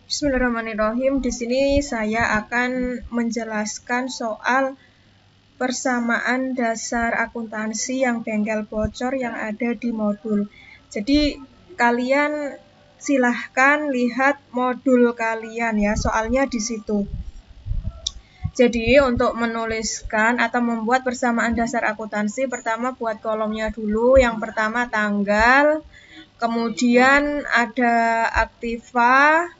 Bismillahirrahmanirrahim. Di sini saya akan menjelaskan soal persamaan dasar akuntansi yang bengkel bocor yang ada di modul. Jadi kalian silahkan lihat modul kalian ya, soalnya di situ. Jadi untuk menuliskan atau membuat persamaan dasar akuntansi, pertama buat kolomnya dulu. Yang pertama tanggal, kemudian ada aktiva.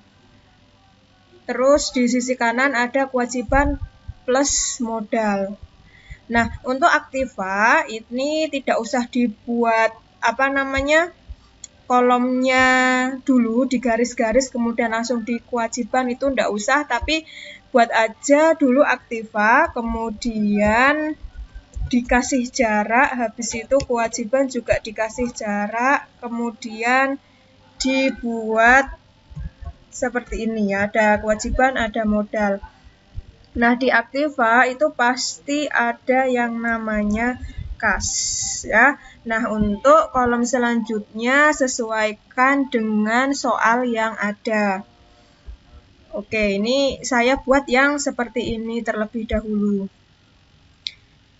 Terus di sisi kanan ada kewajiban plus modal. Nah, untuk aktiva ini tidak usah dibuat kolomnya dulu di garis-garis kemudian langsung di kewajiban, itu tidak usah, tapi buat aja dulu aktiva, kemudian dikasih jarak, habis itu kewajiban juga dikasih jarak, kemudian dibuat seperti ini ya, ada kewajiban, ada modal. Nah, di aktiva itu pasti ada yang namanya kas ya. Nah, untuk kolom selanjutnya sesuaikan dengan soal yang ada. Oke, ini saya buat yang seperti ini terlebih dahulu.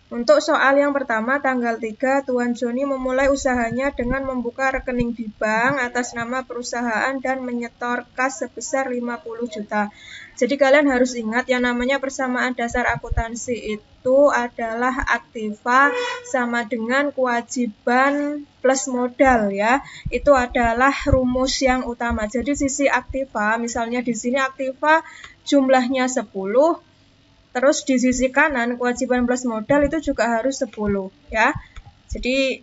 Untuk soal yang pertama, tanggal 3, Tuan Joni memulai usahanya dengan membuka rekening di bank atas nama perusahaan dan menyetor kas sebesar 50 juta. Jadi kalian harus ingat yang namanya persamaan dasar akuntansi itu adalah aktiva sama dengan kewajiban plus modal ya. Itu adalah rumus yang utama. Jadi sisi aktiva, misalnya di sini aktiva jumlahnya 10. Terus di sisi kanan kewajiban plus modal itu juga harus 10 ya. Jadi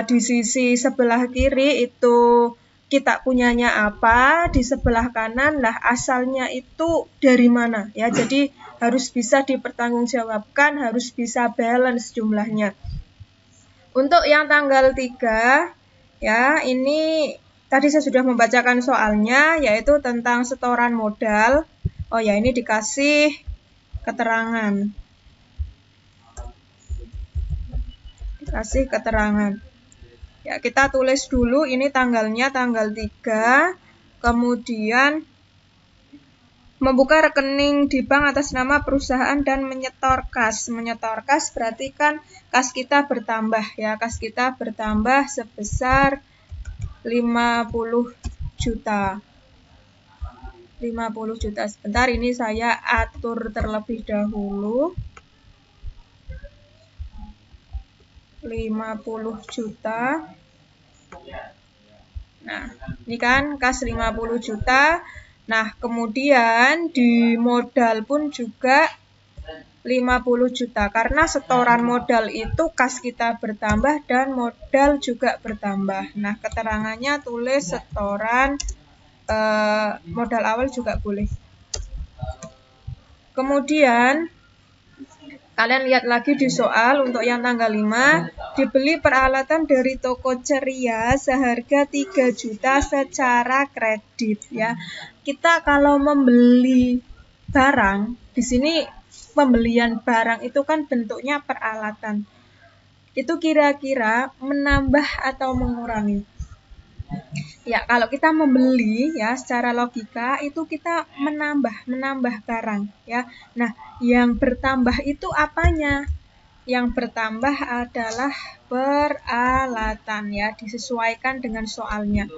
di sisi sebelah kiri itu kita punyanya apa, di sebelah kanan lah asalnya itu dari mana ya. Jadi harus bisa dipertanggungjawabkan, harus bisa balance jumlahnya. Untuk yang tanggal 3 ya, ini tadi saya sudah membacakan soalnya, yaitu tentang setoran modal. Oh ya, ini dikasih keterangan. Dikasih keterangan. Ya, kita tulis dulu ini tanggalnya tanggal 3. Kemudian membuka rekening di bank atas nama perusahaan dan menyetor kas. Menyetor kas berarti kan kas kita bertambah ya. Kas kita bertambah sebesar 50 juta. 50 juta. Sebentar, ini saya atur terlebih dahulu. 50 juta. Nah, ini kan kas 50 juta. Nah, kemudian di modal pun juga 50 juta. Karena setoran modal itu kas kita bertambah dan modal juga bertambah. Nah, keterangannya tulis setoran modal awal juga boleh. Kemudian kalian lihat lagi di soal untuk yang tanggal 5, dibeli peralatan dari toko ceria seharga 3 juta secara kredit ya. Kita kalau membeli barang, di sini pembelian barang itu kan bentuknya peralatan. Itu kira-kira menambah atau mengurangi? Ya, kalau kita membeli ya secara logika itu kita menambah barang ya. Nah, yang bertambah itu apanya? Yang bertambah adalah peralatan ya, disesuaikan dengan soalnya.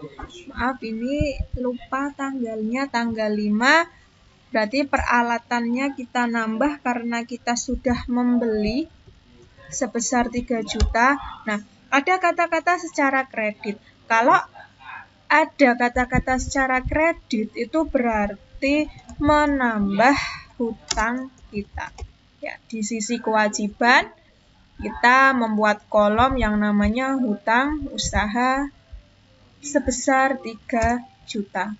Maaf, ini lupa tanggalnya, tanggal 5. Berarti peralatannya kita nambah karena kita sudah membeli sebesar 3 juta. Nah, ada kata-kata secara kredit. Kalau ada kata-kata secara kredit itu berarti menambah hutang kita. Ya, di sisi kewajiban kita membuat kolom yang namanya hutang usaha sebesar 3 juta.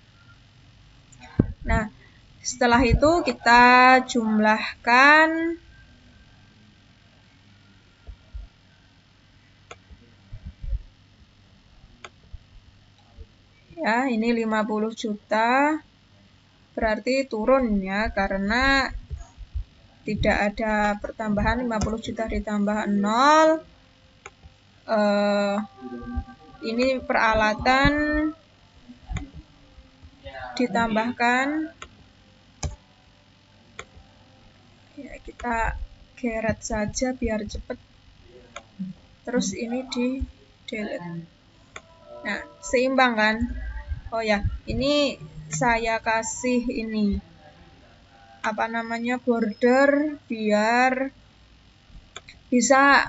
Nah, setelah itu kita jumlahkan ya, ini 50 juta berarti turun ya, karena tidak ada pertambahan. 50 juta ditambah 0. Ini peralatan ditambahkan. Ya, kita geret saja biar cepat. Terus ini di delete. Nah, seimbang kan? Oh ya, ini saya kasih ini apa namanya, border biar bisa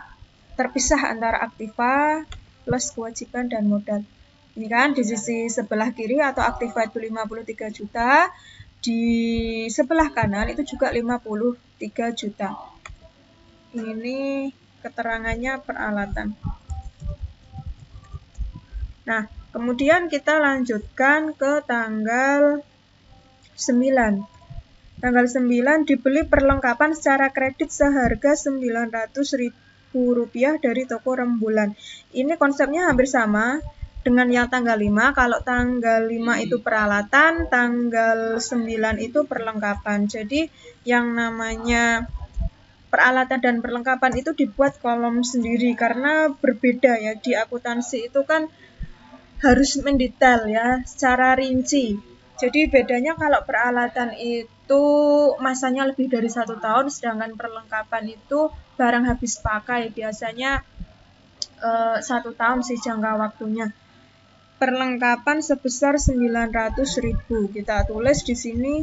terpisah antara aktiva plus kewajiban dan modal. Ini kan di sisi sebelah kiri atau aktiva itu 53 juta, di sebelah kanan itu juga 53 juta. Ini keterangannya peralatan. Nah, kemudian kita lanjutkan ke tanggal 9. Tanggal 9 dibeli perlengkapan secara kredit seharga Rp900.000 dari toko Rembulan. Ini konsepnya hampir sama dengan yang tanggal 5. Kalau tanggal 5 itu peralatan, tanggal 9 itu perlengkapan. Jadi yang namanya peralatan dan perlengkapan itu dibuat kolom sendiri karena berbeda ya. Di akuntansi itu kan harus mendetail ya, secara rinci. Jadi bedanya kalau peralatan itu masanya lebih dari 1 tahun, sedangkan perlengkapan itu barang habis pakai, biasanya 1 tahun sih jangka waktunya. Perlengkapan sebesar 900.000, kita tulis di sini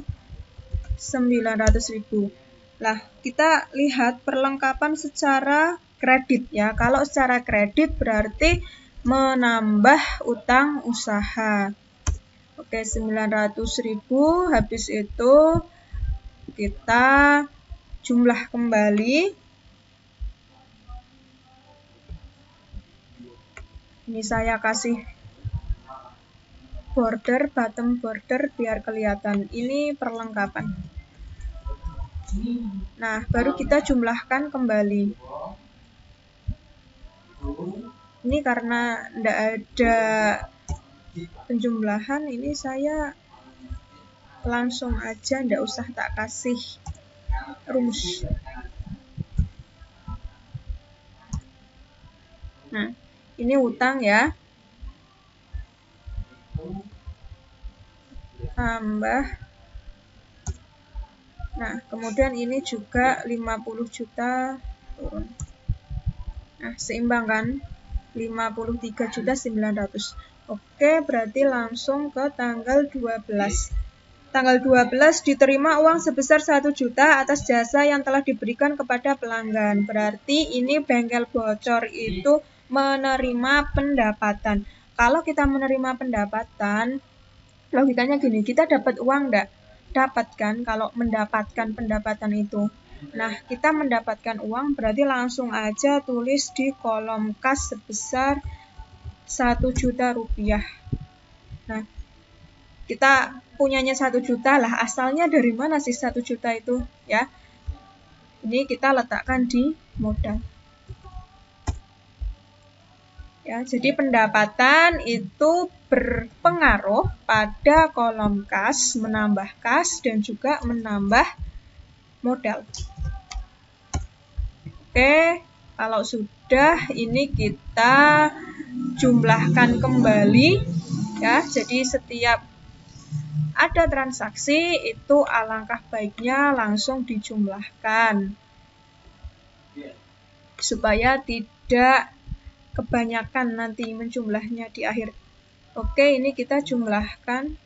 900.000. Nah, kita lihat perlengkapan secara kredit ya. Kalau secara kredit berarti menambah utang usaha. Oke, 900.000, habis itu kita jumlah kembali. Ini saya kasih border, bottom border biar kelihatan. Ini perlengkapan. Nah, baru kita jumlahkan kembali. Ini karena tidak ada penjumlahan, ini saya langsung aja, tidak usah tak kasih rumus. Nah, ini utang ya, tambah. Nah, kemudian ini juga 50 juta turun. Nah, seimbang kan? 53.900.000. Oke, berarti langsung ke tanggal 12. Tanggal 12 diterima uang sebesar 1 juta atas jasa yang telah diberikan kepada pelanggan. Berarti ini bengkel bocor itu menerima pendapatan. Kalau kita menerima pendapatan, logikanya gini, kita dapat uang enggak? Dapat kan kalau mendapatkan pendapatan itu. Nah, kita mendapatkan uang berarti langsung aja tulis di kolom kas sebesar 1 juta rupiah. Nah, kita punyanya 1 juta lah, asalnya dari mana sih 1 juta itu ya? Ini kita letakkan di modal. Ya, jadi pendapatan itu berpengaruh pada kolom kas, menambah kas dan juga menambah modal. Oke, kalau sudah ini kita jumlahkan kembali ya. Jadi setiap ada transaksi itu alangkah baiknya langsung dijumlahkan supaya tidak kebanyakan nanti menjumlahnya di akhir. Oke, ini kita jumlahkan.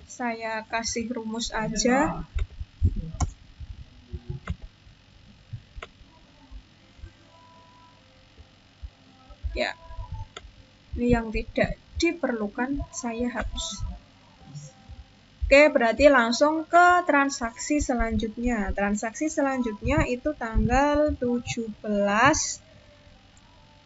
Saya kasih rumus aja. Ya, ini yang tidak diperlukan saya hapus. Oke, berarti langsung ke transaksi selanjutnya. Transaksi selanjutnya itu tanggal 17.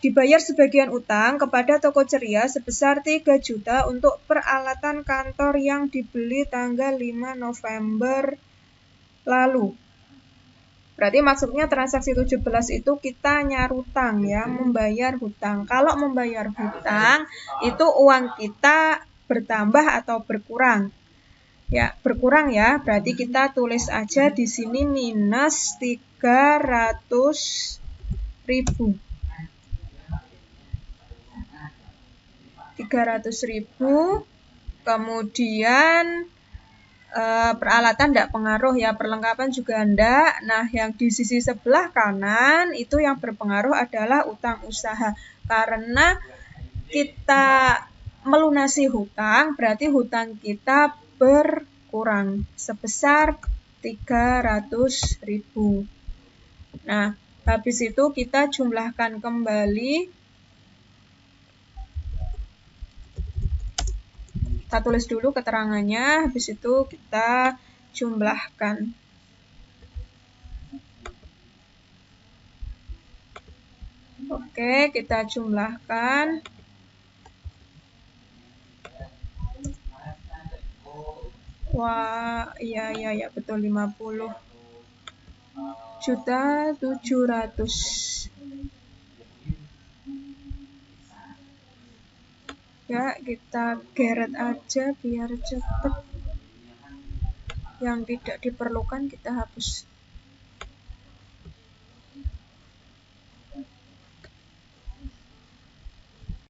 Dibayar sebagian utang kepada Toko Ceria sebesar 3 juta untuk peralatan kantor yang dibeli tanggal 5 November lalu. Berarti maksudnya transaksi 17 itu kita nyarutang ya, membayar hutang. Kalau membayar hutang itu uang kita bertambah atau berkurang. Ya, berkurang ya. Berarti kita tulis aja di sini minus 300.000. 300.000 Kemudian peralatan tidak pengaruh ya, perlengkapan juga enggak. Nah, yang di sisi sebelah kanan itu yang berpengaruh adalah utang usaha. Karena kita melunasi hutang, berarti hutang kita berkurang sebesar 300.000. Nah, habis itu kita jumlahkan kembali. Kita tulis dulu keterangannya, habis itu kita jumlahkan. Oke, kita jumlahkan. Wah, iya, betul 50.700.000. Ya, kita geret aja biar cepet. Yang tidak diperlukan kita hapus.